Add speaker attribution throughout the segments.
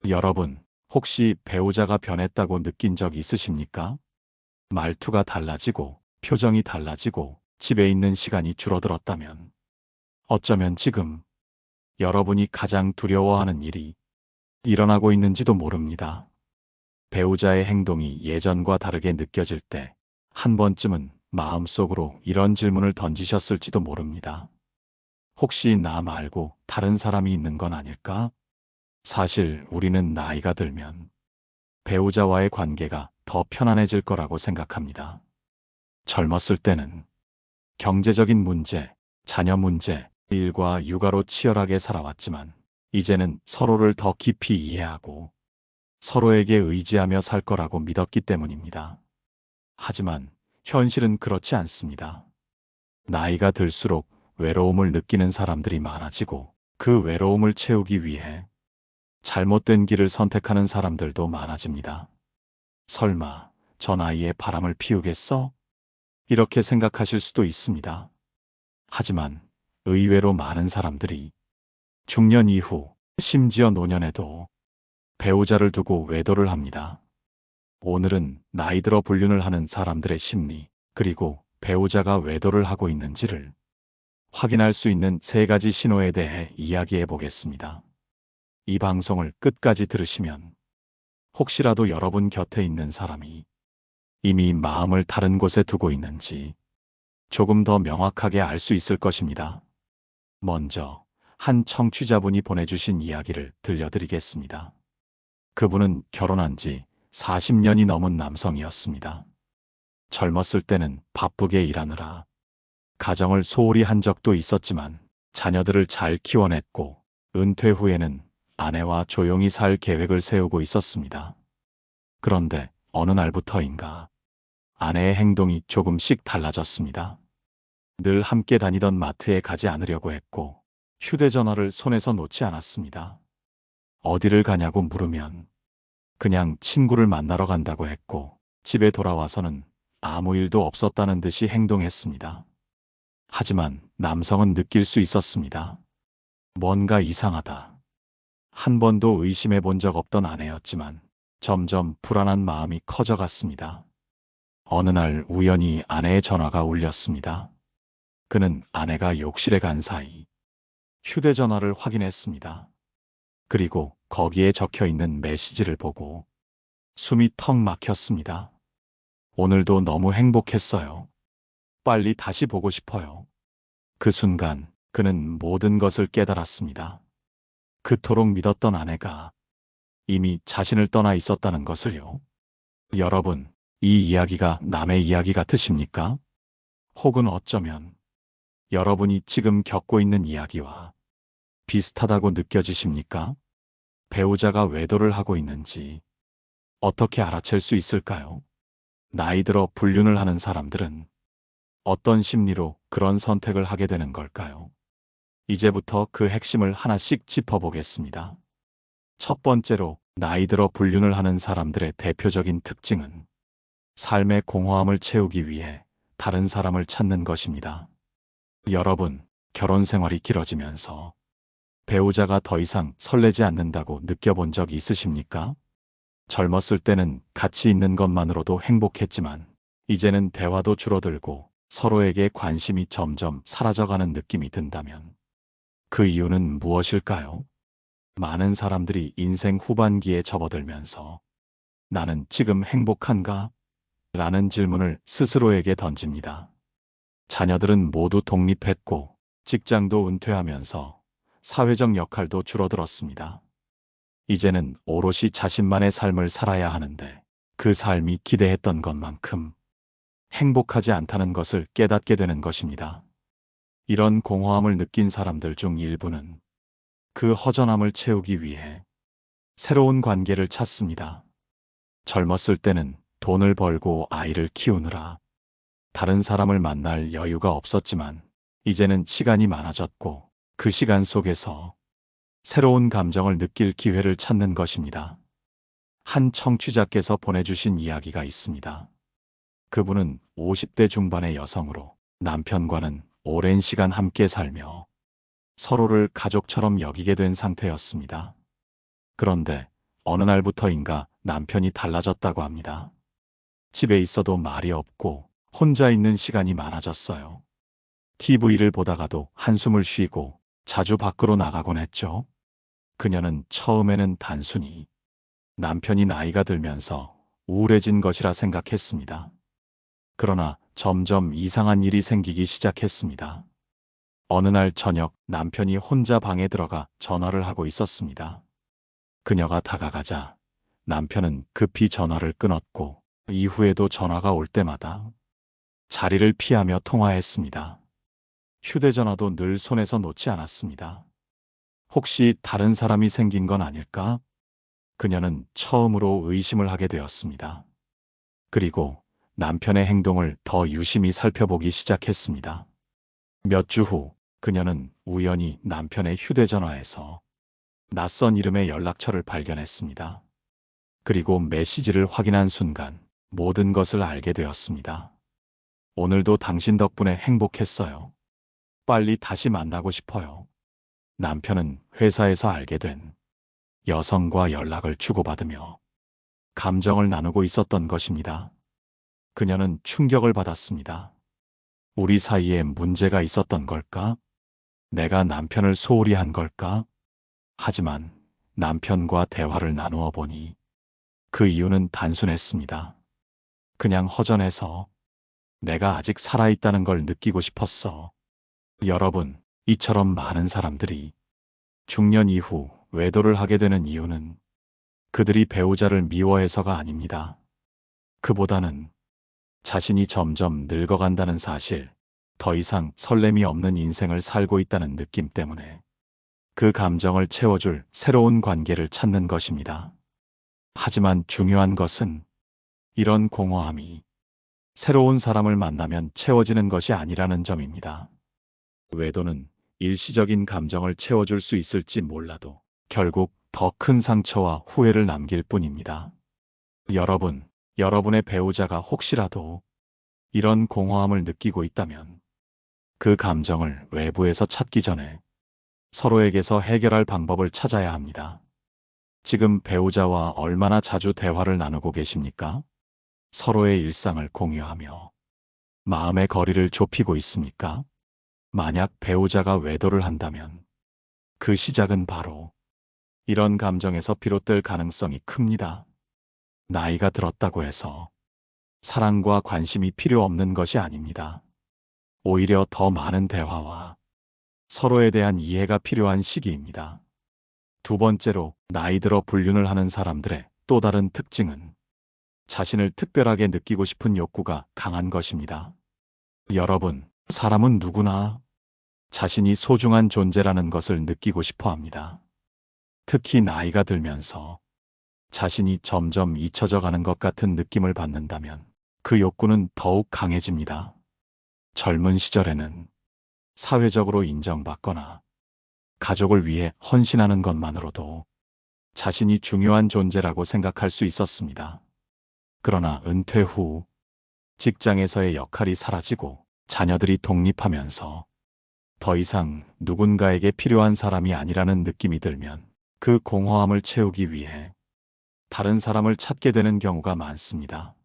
Speaker 1: 여러분, 혹시 배우자가 변했다고 느낀 적 있으십니까? 말투가 달라지고, 표정이 달라지고, 집에 있는 시간이 줄어들었다면, 어쩌면 지금 여러분이 가장 두려워하는 일이 일어나고 있는지도 모릅니다. 배우자의 행동이 예전과 다르게 느껴질 때, 한 번쯤은 마음속으로 이런 질문을 던지셨을지도 모릅니다. 혹시 나 말고 다른 사람이 있는 건 아닐까? 사실 우리는 나이가 들면 배우자와의 관계가 더 편안해질 거라고 생각합니다. 젊었을 때는 경제적인 문제, 자녀 문제, 일과 육아로 치열하게 살아왔지만 이제는 서로를 더 깊이 이해하고 서로에게 의지하며 살 거라고 믿었기 때문입니다. 하지만 현실은 그렇지 않습니다. 나이가 들수록 외로움을 느끼는 사람들이 많아지고 그 외로움을 채우기 위해 잘못된 길을 선택하는 사람들도 많아집니다. 설마 저 나이에 바람을 피우겠어? 이렇게 생각하실 수도 있습니다. 하지만 의외로 많은 사람들이 중년 이후, 심지어 노년에도 배우자를 두고 외도를 합니다. 오늘은 나이 들어 불륜을 하는 사람들의 심리, 그리고 배우자가 외도를 하고 있는지를 확인할 수 있는 3가지 신호에 대해 이야기해 보겠습니다. 이 방송을 끝까지 들으시면 혹시라도 여러분 곁에 있는 사람이 이미 마음을 다른 곳에 두고 있는지 조금 더 명확하게 알 수 있을 것입니다. 먼저 한 청취자분이 보내주신 이야기를 들려드리겠습니다. 그분은 결혼한 지 40년이 넘은 남성이었습니다. 젊었을 때는 바쁘게 일하느라 가정을 소홀히 한 적도 있었지만 자녀들을 잘 키워냈고 은퇴 후에는 아내와 조용히 살 계획을 세우고 있었습니다. 그런데 어느 날부터인가 아내의 행동이 조금씩 달라졌습니다. 늘 함께 다니던 마트에 가지 않으려고 했고 휴대전화를 손에서 놓지 않았습니다. 어디를 가냐고 물으면 그냥 친구를 만나러 간다고 했고 집에 돌아와서는 아무 일도 없었다는 듯이 행동했습니다. 하지만 남성은 느낄 수 있었습니다. 뭔가 이상하다. 한 번도 의심해 본 적 없던 아내였지만 점점 불안한 마음이 커져갔습니다. 어느 날 우연히 아내의 전화가 울렸습니다. 그는 아내가 욕실에 간 사이 휴대전화를 확인했습니다. 그리고 거기에 적혀 있는 메시지를 보고 숨이 턱 막혔습니다. 오늘도 너무 행복했어요. 빨리 다시 보고 싶어요. 그 순간 그는 모든 것을 깨달았습니다. 그토록 믿었던 아내가 이미 자신을 떠나 있었다는 것을요. 여러분, 이 이야기가 남의 이야기 같으십니까? 혹은 어쩌면 여러분이 지금 겪고 있는 이야기와 비슷하다고 느껴지십니까? 배우자가 외도를 하고 있는지 어떻게 알아챌 수 있을까요? 나이 들어 불륜을 하는 사람들은 어떤 심리로 그런 선택을 하게 되는 걸까요? 이제부터 그 핵심을 하나씩 짚어보겠습니다. 첫 번째로 나이 들어 불륜을 하는 사람들의 대표적인 특징은 삶의 공허함을 채우기 위해 다른 사람을 찾는 것입니다. 여러분, 결혼 생활이 길어지면서 배우자가 더 이상 설레지 않는다고 느껴본 적 있으십니까? 젊었을 때는 같이 있는 것만으로도 행복했지만 이제는 대화도 줄어들고 서로에게 관심이 점점 사라져가는 느낌이 든다면 그 이유는 무엇일까요? 많은 사람들이 인생 후반기에 접어들면서 나는 지금 행복한가? 라는 질문을 스스로에게 던집니다. 자녀들은 모두 독립했고 직장도 은퇴하면서 사회적 역할도 줄어들었습니다. 이제는 오롯이 자신만의 삶을 살아야 하는데 그 삶이 기대했던 것만큼 행복하지 않다는 것을 깨닫게 되는 것입니다. 이런 공허함을 느낀 사람들 중 일부는 그 허전함을 채우기 위해 새로운 관계를 찾습니다. 젊었을 때는 돈을 벌고 아이를 키우느라 다른 사람을 만날 여유가 없었지만 이제는 시간이 많아졌고 그 시간 속에서 새로운 감정을 느낄 기회를 찾는 것입니다. 한 청취자께서 보내주신 이야기가 있습니다. 그분은 50대 중반의 여성으로 남편과는 오랜 시간 함께 살며 서로를 가족처럼 여기게 된 상태였습니다. 그런데 어느 날부터인가 남편이 달라졌다고 합니다. 집에 있어도 말이 없고 혼자 있는 시간이 많아졌어요. TV를 보다가도 한숨을 쉬고 자주 밖으로 나가곤 했죠. 그녀는 처음에는 단순히 남편이 나이가 들면서 우울해진 것이라 생각했습니다. 그러나 점점 이상한 일이 생기기 시작했습니다. 어느 날 저녁 남편이 혼자 방에 들어가 전화를 하고 있었습니다. 그녀가 다가가자 남편은 급히 전화를 끊었고 이후에도 전화가 올 때마다 자리를 피하며 통화했습니다. 휴대전화도 늘 손에서 놓지 않았습니다. 혹시 다른 사람이 생긴 건 아닐까? 그녀는 처음으로 의심을 하게 되었습니다. 그리고 남편의 행동을 더 유심히 살펴보기 시작했습니다. 몇 주 후 그녀는 우연히 남편의 휴대전화에서 낯선 이름의 연락처를 발견했습니다. 그리고 메시지를 확인한 순간 모든 것을 알게 되었습니다. 오늘도 당신 덕분에 행복했어요. 빨리 다시 만나고 싶어요. 남편은 회사에서 알게 된 여성과 연락을 주고받으며 감정을 나누고 있었던 것입니다. 그녀는 충격을 받았습니다. 우리 사이에 문제가 있었던 걸까? 내가 남편을 소홀히 한 걸까? 하지만 남편과 대화를 나누어 보니 그 이유는 단순했습니다. 그냥 허전해서 내가 아직 살아있다는 걸 느끼고 싶었어. 여러분, 이처럼 많은 사람들이 중년 이후 외도를 하게 되는 이유는 그들이 배우자를 미워해서가 아닙니다. 그보다는 자신이 점점 늙어간다는 사실, 더 이상 설렘이 없는 인생을 살고 있다는 느낌 때문에 그 감정을 채워줄 새로운 관계를 찾는 것입니다. 하지만 중요한 것은 이런 공허함이 새로운 사람을 만나면 채워지는 것이 아니라는 점입니다. 외도는 일시적인 감정을 채워줄 수 있을지 몰라도 결국 더 큰 상처와 후회를 남길 뿐입니다. 여러분의 배우자가 혹시라도 이런 공허함을 느끼고 있다면 그 감정을 외부에서 찾기 전에 서로에게서 해결할 방법을 찾아야 합니다. 지금 배우자와 얼마나 자주 대화를 나누고 계십니까? 서로의 일상을 공유하며 마음의 거리를 좁히고 있습니까? 만약 배우자가 외도를 한다면 그 시작은 바로 이런 감정에서 비롯될 가능성이 큽니다. 나이가 들었다고 해서 사랑과 관심이 필요 없는 것이 아닙니다. 오히려 더 많은 대화와 서로에 대한 이해가 필요한 시기입니다. 두 번째로, 나이 들어 불륜을 하는 사람들의 또 다른 특징은 자신을 특별하게 느끼고 싶은 욕구가 강한 것입니다. 여러분, 사람은 누구나 자신이 소중한 존재라는 것을 느끼고 싶어 합니다. 특히 나이가 들면서 자신이 점점 잊혀져 가는 것 같은 느낌을 받는다면 그 욕구는 더욱 강해집니다. 젊은 시절에는 사회적으로 인정받거나 가족을 위해 헌신하는 것만으로도 자신이 중요한 존재라고 생각할 수 있었습니다. 그러나 은퇴 후 직장에서의 역할이 사라지고 자녀들이 독립하면서 더 이상 누군가에게 필요한 사람이 아니라는 느낌이 들면 그 공허함을 채우기 위해 다른 사람을 찾게 되는 경우가 많습니다.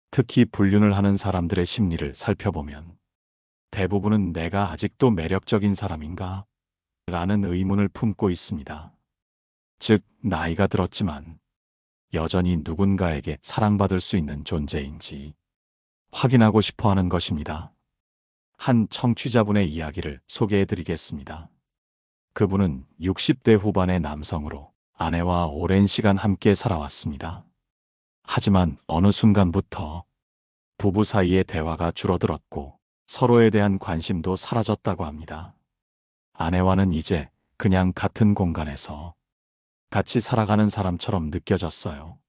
Speaker 1: 특히 불륜을 하는 사람들의 심리를 살펴보면 대부분은 내가 아직도 매력적인 사람인가? 라는 의문을 품고 있습니다. 즉, 나이가 들었지만 여전히 누군가에게 사랑받을 수 있는 존재인지 확인하고 싶어 하는 것입니다. 한 청취자분의 이야기를 소개해 드리겠습니다. 그분은 60대 후반의 남성으로 아내와 오랜 시간 함께 살아왔습니다. 하지만 어느 순간부터 부부 사이의 대화가 줄어들었고 서로에 대한 관심도 사라졌다고 합니다. 아내와는 이제 그냥 같은 공간에서 같이 살아가는 사람처럼 느껴졌어요.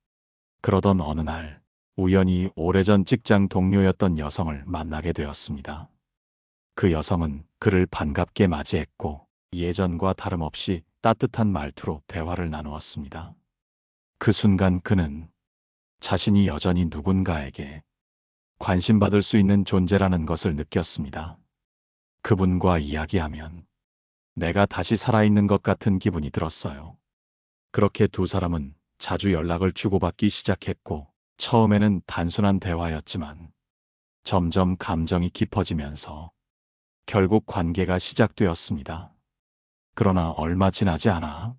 Speaker 1: 그러던 어느 날 우연히 오래전 직장 동료였던 여성을 만나게 되었습니다. 그 여성은 그를 반갑게 맞이했고 예전과 다름없이 따뜻한 말투로 대화를 나누었습니다. 그 순간 그는 자신이 여전히 누군가에게 관심받을 수 있는 존재라는 것을 느꼈습니다. 그분과 이야기하면 내가 다시 살아있는 것 같은 기분이 들었어요. 그렇게 두 사람은 자주 연락을 주고받기 시작했고, 처음에는 단순한 대화였지만 점점 감정이 깊어지면서 결국 관계가 시작되었습니다. 그러나 얼마 지나지 않아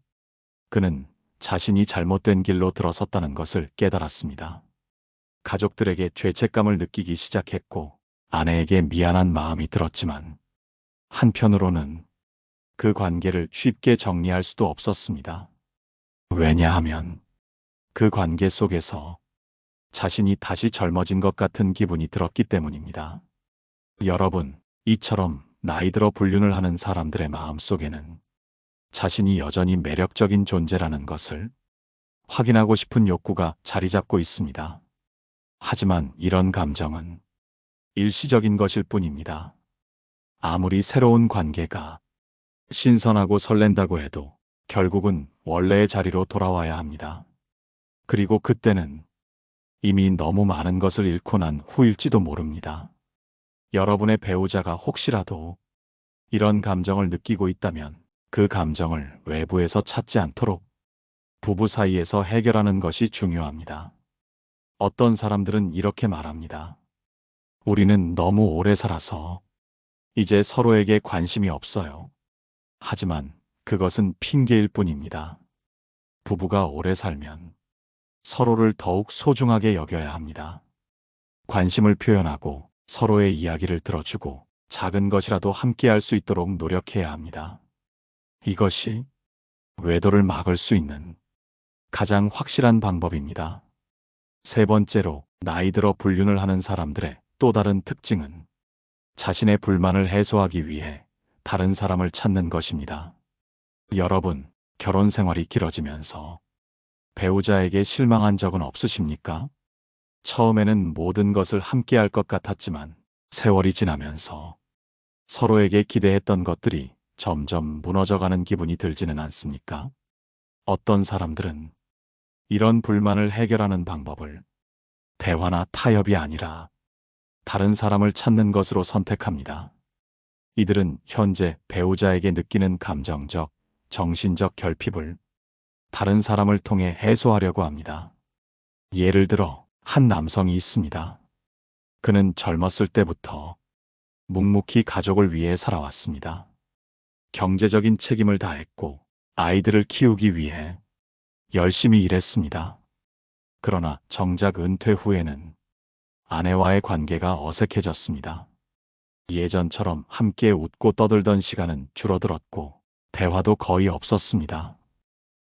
Speaker 1: 그는 자신이 잘못된 길로 들어섰다는 것을 깨달았습니다. 가족들에게 죄책감을 느끼기 시작했고, 아내에게 미안한 마음이 들었지만 한편으로는 그 관계를 쉽게 정리할 수도 없었습니다. 왜냐하면 그 관계 속에서 자신이 다시 젊어진 것 같은 기분이 들었기 때문입니다. 여러분, 이처럼 나이 들어 불륜을 하는 사람들의 마음 속에는 자신이 여전히 매력적인 존재라는 것을 확인하고 싶은 욕구가 자리 잡고 있습니다. 하지만 이런 감정은 일시적인 것일 뿐입니다. 아무리 새로운 관계가 신선하고 설렌다고 해도 결국은 원래의 자리로 돌아와야 합니다. 그리고 그때는 이미 너무 많은 것을 잃고 난 후일지도 모릅니다. 여러분의 배우자가 혹시라도 이런 감정을 느끼고 있다면 그 감정을 외부에서 찾지 않도록 부부 사이에서 해결하는 것이 중요합니다. 어떤 사람들은 이렇게 말합니다. 우리는 너무 오래 살아서 이제 서로에게 관심이 없어요. 하지만 그것은 핑계일 뿐입니다. 부부가 오래 살면 서로를 더욱 소중하게 여겨야 합니다. 관심을 표현하고 서로의 이야기를 들어주고 작은 것이라도 함께할 수 있도록 노력해야 합니다. 이것이 외도를 막을 수 있는 가장 확실한 방법입니다. 세 번째로, 나이 들어 불륜을 하는 사람들의 또 다른 특징은 자신의 불만을 해소하기 위해 다른 사람을 찾는 것입니다. 여러분, 결혼 생활이 길어지면서 배우자에게 실망한 적은 없으십니까? 처음에는 모든 것을 함께 할 것 같았지만 세월이 지나면서 서로에게 기대했던 것들이 점점 무너져가는 기분이 들지는 않습니까? 어떤 사람들은 이런 불만을 해결하는 방법을 대화나 타협이 아니라 다른 사람을 찾는 것으로 선택합니다. 이들은 현재 배우자에게 느끼는 감정적, 정신적 결핍을 다른 사람을 통해 해소하려고 합니다. 예를 들어 한 남성이 있습니다. 그는 젊었을 때부터 묵묵히 가족을 위해 살아왔습니다. 경제적인 책임을 다했고 아이들을 키우기 위해 열심히 일했습니다. 그러나 정작 은퇴 후에는 아내와의 관계가 어색해졌습니다. 예전처럼 함께 웃고 떠들던 시간은 줄어들었고 대화도 거의 없었습니다.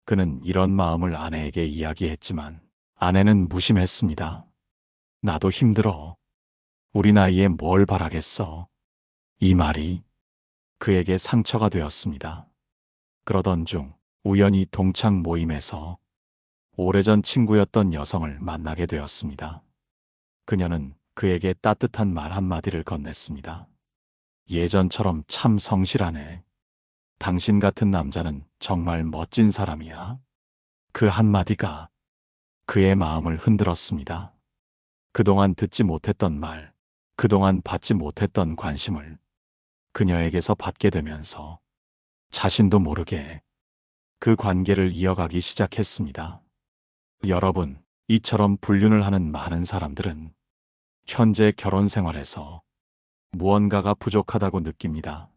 Speaker 1: 그는 이런 마음을 아내에게 이야기했지만 아내는 무심했습니다. 나도 힘들어. 우리 나이에 뭘 바라겠어. 이 말이 그에게 상처가 되었습니다. 그러던 중 우연히 동창 모임에서 오래전 친구였던 여성을 만나게 되었습니다. 그녀는 그에게 따뜻한 말 한마디를 건넸습니다. 예전처럼 참 성실하네. 당신 같은 남자는 정말 멋진 사람이야. 그 한마디가 그의 마음을 흔들었습니다. 그동안 듣지 못했던 말, 그동안 받지 못했던 관심을 그녀에게서 받게 되면서 자신도 모르게 그 관계를 이어가기 시작했습니다. 여러분, 이처럼 불륜을 하는 많은 사람들은 현재 결혼 생활에서 무언가가 부족하다고 느낍니다.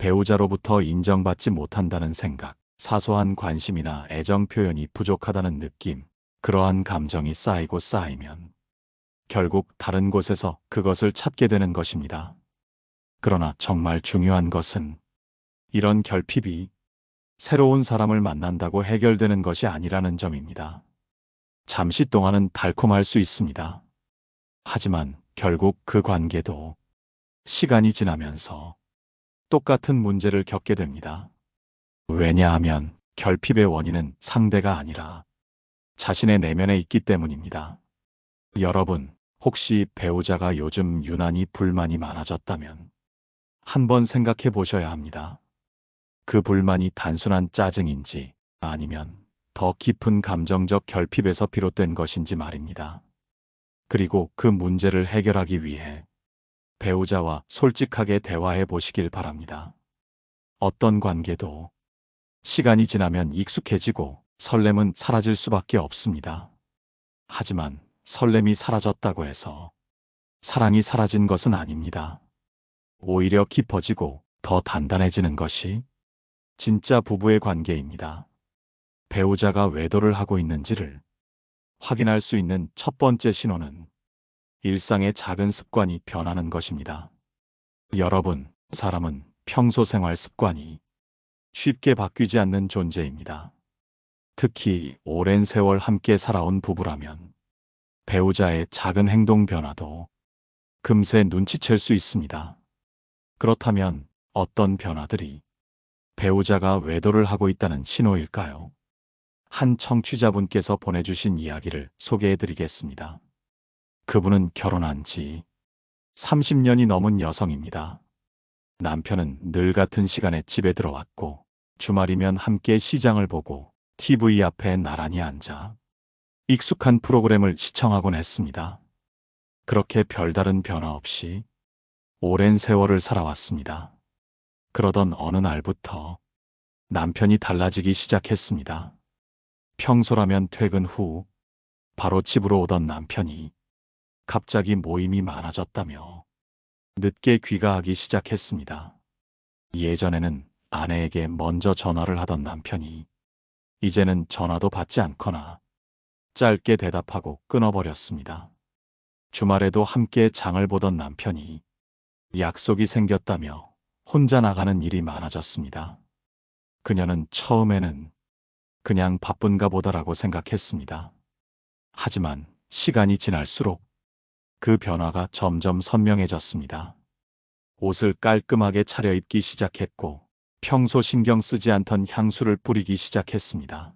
Speaker 1: 배우자로부터 인정받지 못한다는 생각, 사소한 관심이나 애정 표현이 부족하다는 느낌, 그러한 감정이 쌓이고 쌓이면 결국 다른 곳에서 그것을 찾게 되는 것입니다. 그러나 정말 중요한 것은 이런 결핍이 새로운 사람을 만난다고 해결되는 것이 아니라는 점입니다. 잠시 동안은 달콤할 수 있습니다. 하지만 결국 그 관계도 시간이 지나면서 똑같은 문제를 겪게 됩니다. 왜냐하면 결핍의 원인은 상대가 아니라 자신의 내면에 있기 때문입니다. 여러분, 혹시 배우자가 요즘 유난히 불만이 많아졌다면 한번 생각해 보셔야 합니다. 그 불만이 단순한 짜증인지 아니면 더 깊은 감정적 결핍에서 비롯된 것인지 말입니다. 그리고 그 문제를 해결하기 위해 배우자와 솔직하게 대화해 보시길 바랍니다. 어떤 관계도 시간이 지나면 익숙해지고 설렘은 사라질 수밖에 없습니다. 하지만 설렘이 사라졌다고 해서 사랑이 사라진 것은 아닙니다. 오히려 깊어지고 더 단단해지는 것이 진짜 부부의 관계입니다. 배우자가 외도를 하고 있는지를 확인할 수 있는 첫 번째 신호는 일상의 작은 습관이 변하는 것입니다. 여러분, 사람은 평소 생활 습관이 쉽게 바뀌지 않는 존재입니다. 특히 오랜 세월 함께 살아온 부부라면 배우자의 작은 행동 변화도 금세 눈치챌 수 있습니다. 그렇다면 어떤 변화들이 배우자가 외도를 하고 있다는 신호일까요? 한 청취자분께서 보내주신 이야기를 소개해 드리겠습니다. 그분은 결혼한 지 30년이 넘은 여성입니다. 남편은 늘 같은 시간에 집에 들어왔고 주말이면 함께 시장을 보고 TV 앞에 나란히 앉아 익숙한 프로그램을 시청하곤 했습니다. 그렇게 별다른 변화 없이 오랜 세월을 살아왔습니다. 그러던 어느 날부터 남편이 달라지기 시작했습니다. 평소라면 퇴근 후 바로 집으로 오던 남편이 갑자기 모임이 많아졌다며 늦게 귀가하기 시작했습니다. 예전에는 아내에게 먼저 전화를 하던 남편이 이제는 전화도 받지 않거나 짧게 대답하고 끊어버렸습니다. 주말에도 함께 장을 보던 남편이 약속이 생겼다며 혼자 나가는 일이 많아졌습니다. 그녀는 처음에는 그냥 바쁜가 보다라고 생각했습니다. 하지만 시간이 지날수록 그 변화가 점점 선명해졌습니다. 옷을 깔끔하게 차려입기 시작했고 평소 신경 쓰지 않던 향수를 뿌리기 시작했습니다.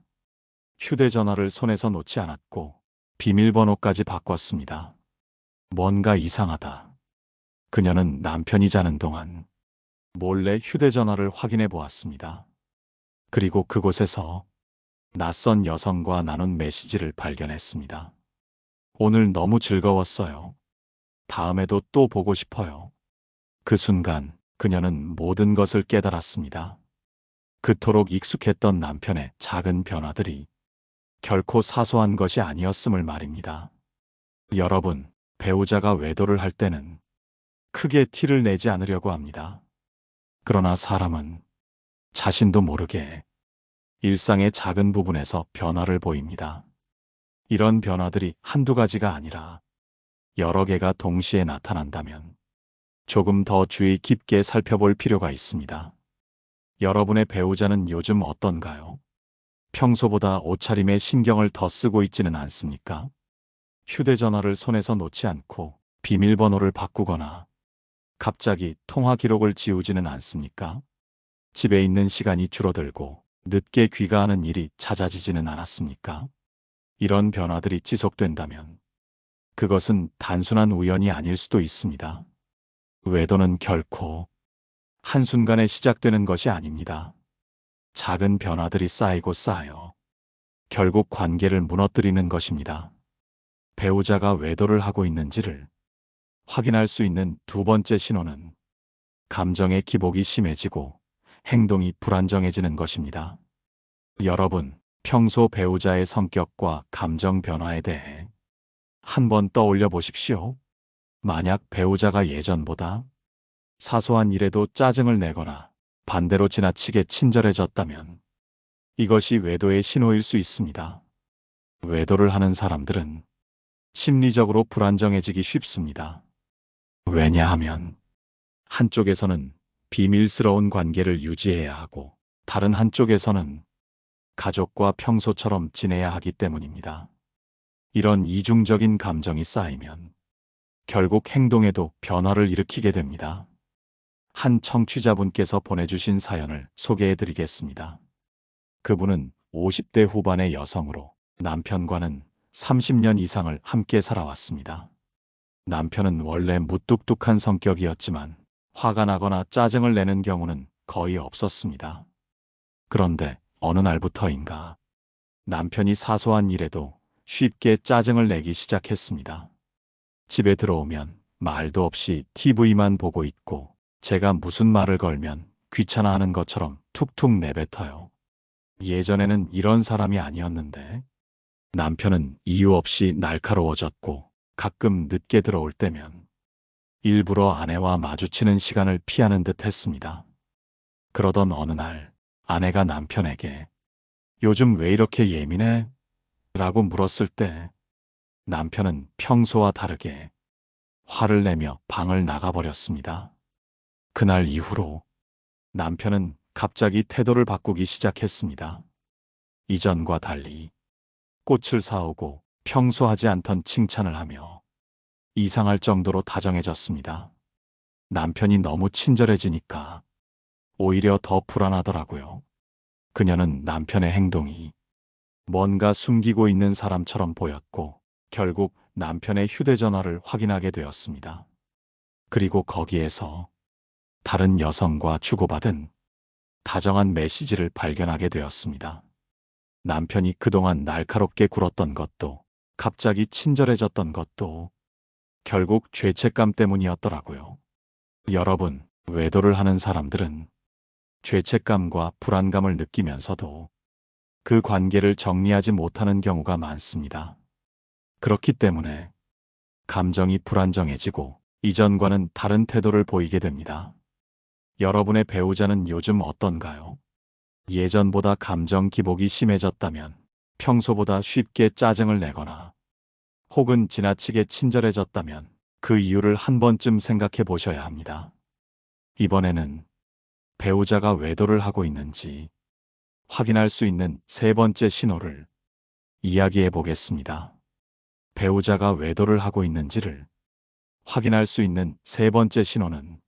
Speaker 1: 휴대전화를 손에서 놓지 않았고 비밀번호까지 바꿨습니다. 뭔가 이상하다. 그녀는 남편이 자는 동안 몰래 휴대전화를 확인해 보았습니다. 그리고 그곳에서 낯선 여성과 나눈 메시지를 발견했습니다. 오늘 너무 즐거웠어요. 다음에도 또 보고 싶어요. 그 순간 그녀는 모든 것을 깨달았습니다. 그토록 익숙했던 남편의 작은 변화들이 결코 사소한 것이 아니었음을 말입니다. 여러분, 배우자가 외도를 할 때는 크게 티를 내지 않으려고 합니다. 그러나 사람은 자신도 모르게 일상의 작은 부분에서 변화를 보입니다. 이런 변화들이 한두 가지가 아니라 여러 개가 동시에 나타난다면 조금 더 주의 깊게 살펴볼 필요가 있습니다. 여러분의 배우자는 요즘 어떤가요? 평소보다 옷차림에 신경을 더 쓰고 있지는 않습니까? 휴대전화를 손에서 놓지 않고 비밀번호를 바꾸거나 갑자기 통화 기록을 지우지는 않습니까? 집에 있는 시간이 줄어들고 늦게 귀가하는 일이 잦아지지는 않았습니까? 이런 변화들이 지속된다면 그것은 단순한 우연이 아닐 수도 있습니다. 외도는 결코 한순간에 시작되는 것이 아닙니다. 작은 변화들이 쌓이고 쌓여 결국 관계를 무너뜨리는 것입니다. 배우자가 외도를 하고 있는지를 확인할 수 있는 두 번째 신호는 감정의 기복이 심해지고 행동이 불안정해지는 것입니다. 여러분, 평소 배우자의 성격과 감정 변화에 대해 한번 떠올려 보십시오. 만약 배우자가 예전보다 사소한 일에도 짜증을 내거나 반대로 지나치게 친절해졌다면 이것이 외도의 신호일 수 있습니다. 외도를 하는 사람들은 심리적으로 불안정해지기 쉽습니다. 왜냐하면 한쪽에서는 비밀스러운 관계를 유지해야 하고 다른 한쪽에서는 가족과 평소처럼 지내야 하기 때문입니다. 이런 이중적인 감정이 쌓이면 결국 행동에도 변화를 일으키게 됩니다. 한 청취자분께서 보내주신 사연을 소개해 드리겠습니다. 그분은 50대 후반의 여성으로 남편과는 30년 이상을 함께 살아왔습니다. 남편은 원래 무뚝뚝한 성격이었지만 화가 나거나 짜증을 내는 경우는 거의 없었습니다. 그런데 어느 날부터인가 남편이 사소한 일에도 쉽게 짜증을 내기 시작했습니다. 집에 들어오면 말도 없이 TV만 보고 있고 제가 무슨 말을 걸면 귀찮아하는 것처럼 툭툭 내뱉어요. 예전에는 이런 사람이 아니었는데 남편은 이유 없이 날카로워졌고 가끔 늦게 들어올 때면 일부러 아내와 마주치는 시간을 피하는 듯 했습니다. 그러던 어느 날 아내가 남편에게 요즘 왜 이렇게 예민해? 라고 물었을 때 남편은 평소와 다르게 화를 내며 방을 나가버렸습니다. 그날 이후로 남편은 갑자기 태도를 바꾸기 시작했습니다. 이전과 달리 꽃을 사오고 평소 하지 않던 칭찬을 하며 이상할 정도로 다정해졌습니다. 남편이 너무 친절해지니까 오히려 더 불안하더라고요. 그녀는 남편의 행동이 뭔가 숨기고 있는 사람처럼 보였고 결국 남편의 휴대전화를 확인하게 되었습니다. 그리고 거기에서 다른 여성과 주고받은 다정한 메시지를 발견하게 되었습니다. 남편이 그동안 날카롭게 굴었던 것도 갑자기 친절해졌던 것도 결국 죄책감 때문이었더라고요. 여러분, 외도를 하는 사람들은 죄책감과 불안감을 느끼면서도 그 관계를 정리하지 못하는 경우가 많습니다. 그렇기 때문에 감정이 불안정해지고 이전과는 다른 태도를 보이게 됩니다. 여러분의 배우자는 요즘 어떤가요? 예전보다 감정 기복이 심해졌다면 평소보다 쉽게 짜증을 내거나 혹은 지나치게 친절해졌다면 그 이유를 한 번쯤 생각해 보셔야 합니다. 이번에는 배우자가 외도를 하고 있는지 확인할 수 있는 세 번째 신호를 이야기해 보겠습니다. 배우자가 외도를 하고 있는지를 확인할 수 있는 세 번째 신호는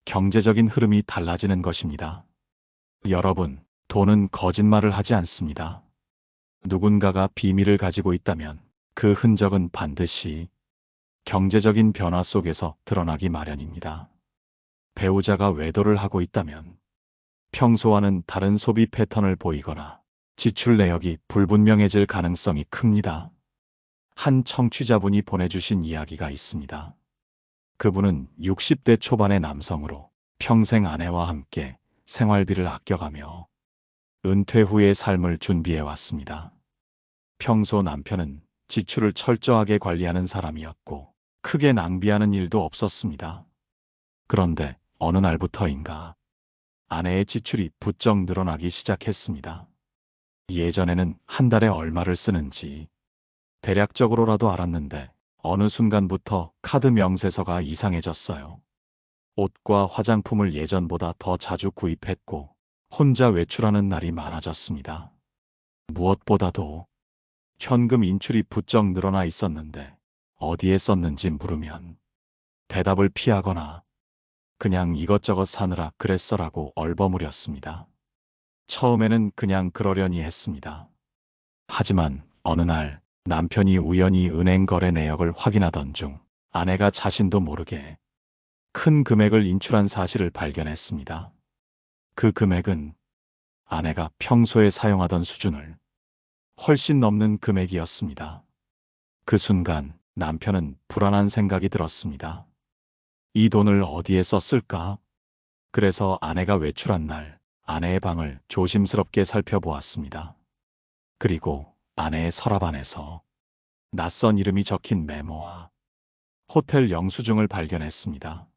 Speaker 1: 경제적인 흐름이 달라지는 것입니다. 여러분, 돈은 거짓말을 하지 않습니다. 누군가가 비밀을 가지고 있다면 그 흔적은 반드시 경제적인 변화 속에서 드러나기 마련입니다. 배우자가 외도를 하고 있다면 평소와는 다른 소비 패턴을 보이거나 지출 내역이 불분명해질 가능성이 큽니다. 한 청취자분이 보내주신 이야기가 있습니다. 그분은 60대 초반의 남성으로 평생 아내와 함께 생활비를 아껴가며 은퇴 후의 삶을 준비해 왔습니다. 평소 남편은 지출을 철저하게 관리하는 사람이었고 크게 낭비하는 일도 없었습니다. 그런데 어느 날부터인가 아내의 지출이 부쩍 늘어나기 시작했습니다. 예전에는 한 달에 얼마를 쓰는지 대략적으로라도 알았는데 어느 순간부터 카드 명세서가 이상해졌어요. 옷과 화장품을 예전보다 더 자주 구입했고 혼자 외출하는 날이 많아졌습니다. 무엇보다도 현금 인출이 부쩍 늘어나 있었는데 어디에 썼는지 물으면 대답을 피하거나 그냥 이것저것 사느라 그랬어라고 얼버무렸습니다. 처음에는 그냥 그러려니 했습니다. 하지만 어느 날 남편이 우연히 은행 거래 내역을 확인하던 중 아내가 자신도 모르게 큰 금액을 인출한 사실을 발견했습니다. 그 금액은 아내가 평소에 사용하던 수준을 훨씬 넘는 금액이었습니다. 그 순간 남편은 불안한 생각이 들었습니다. 이 돈을 어디에 썼을까? 그래서 아내가 외출한 날 아내의 방을 조심스럽게 살펴보았습니다. 그리고 아내의 서랍 안에서 낯선 이름이 적힌 메모와 호텔 영수증을 발견했습니다.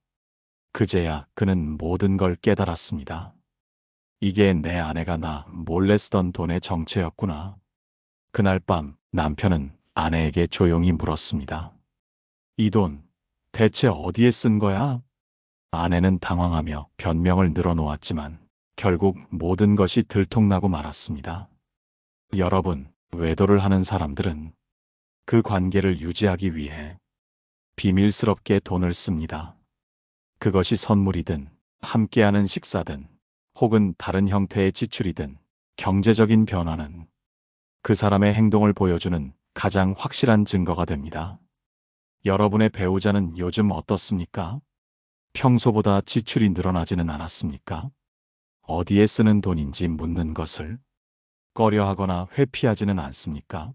Speaker 1: 그제야 그는 모든 걸 깨달았습니다. 이게 내 아내가 나 몰래 쓰던 돈의 정체였구나. 그날 밤 남편은 아내에게 조용히 물었습니다. 이 돈 대체 어디에 쓴 거야? 아내는 당황하며 변명을 늘어놓았지만 결국 모든 것이 들통나고 말았습니다. 여러분, 외도를 하는 사람들은 그 관계를 유지하기 위해 비밀스럽게 돈을 씁니다. 그것이 선물이든 함께하는 식사든 혹은 다른 형태의 지출이든 경제적인 변화는 그 사람의 행동을 보여주는 가장 확실한 증거가 됩니다. 여러분의 배우자는 요즘 어떻습니까? 평소보다 지출이 늘어나지는 않았습니까? 어디에 쓰는 돈인지 묻는 것을 꺼려하거나 회피하지는 않습니까?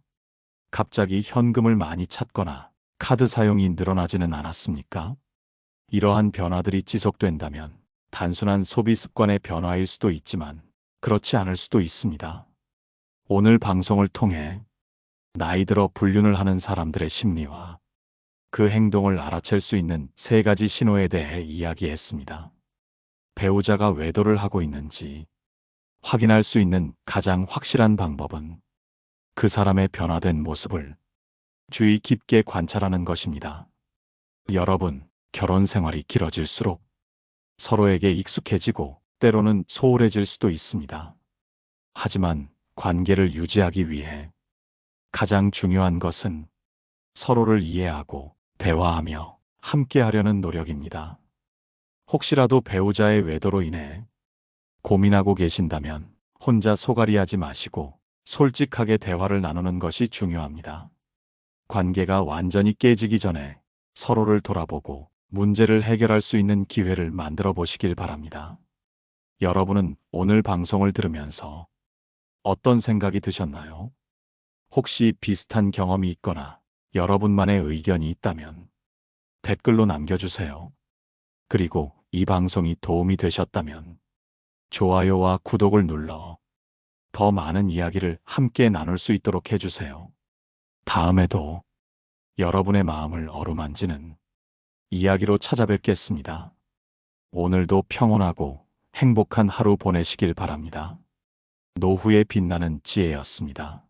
Speaker 1: 갑자기 현금을 많이 찾거나 카드 사용이 늘어나지는 않았습니까? 이러한 변화들이 지속된다면 단순한 소비 습관의 변화일 수도 있지만 그렇지 않을 수도 있습니다. 오늘 방송을 통해 나이 들어 불륜을 하는 사람들의 심리와 그 행동을 알아챌 수 있는 3가지 신호에 대해 이야기했습니다. 배우자가 외도를 하고 있는지 확인할 수 있는 가장 확실한 방법은 그 사람의 변화된 모습을 주의 깊게 관찰하는 것입니다. 여러분, 결혼 생활이 길어질수록 서로에게 익숙해지고 때로는 소홀해질 수도 있습니다. 하지만 관계를 유지하기 위해 가장 중요한 것은 서로를 이해하고 대화하며 함께하려는 노력입니다. 혹시라도 배우자의 외도로 인해 고민하고 계신다면 혼자 소갈이하지 마시고 솔직하게 대화를 나누는 것이 중요합니다. 관계가 완전히 깨지기 전에 서로를 돌아보고 문제를 해결할 수 있는 기회를 만들어 보시길 바랍니다. 여러분은 오늘 방송을 들으면서 어떤 생각이 드셨나요? 혹시 비슷한 경험이 있거나 여러분만의 의견이 있다면 댓글로 남겨주세요. 그리고 이 방송이 도움이 되셨다면 좋아요와 구독을 눌러 더 많은 이야기를 함께 나눌 수 있도록 해주세요. 다음에도 여러분의 마음을 어루만지는 이야기로 찾아뵙겠습니다. 오늘도 평온하고 행복한 하루 보내시길 바랍니다. 노후에 빛나는 지혜였습니다.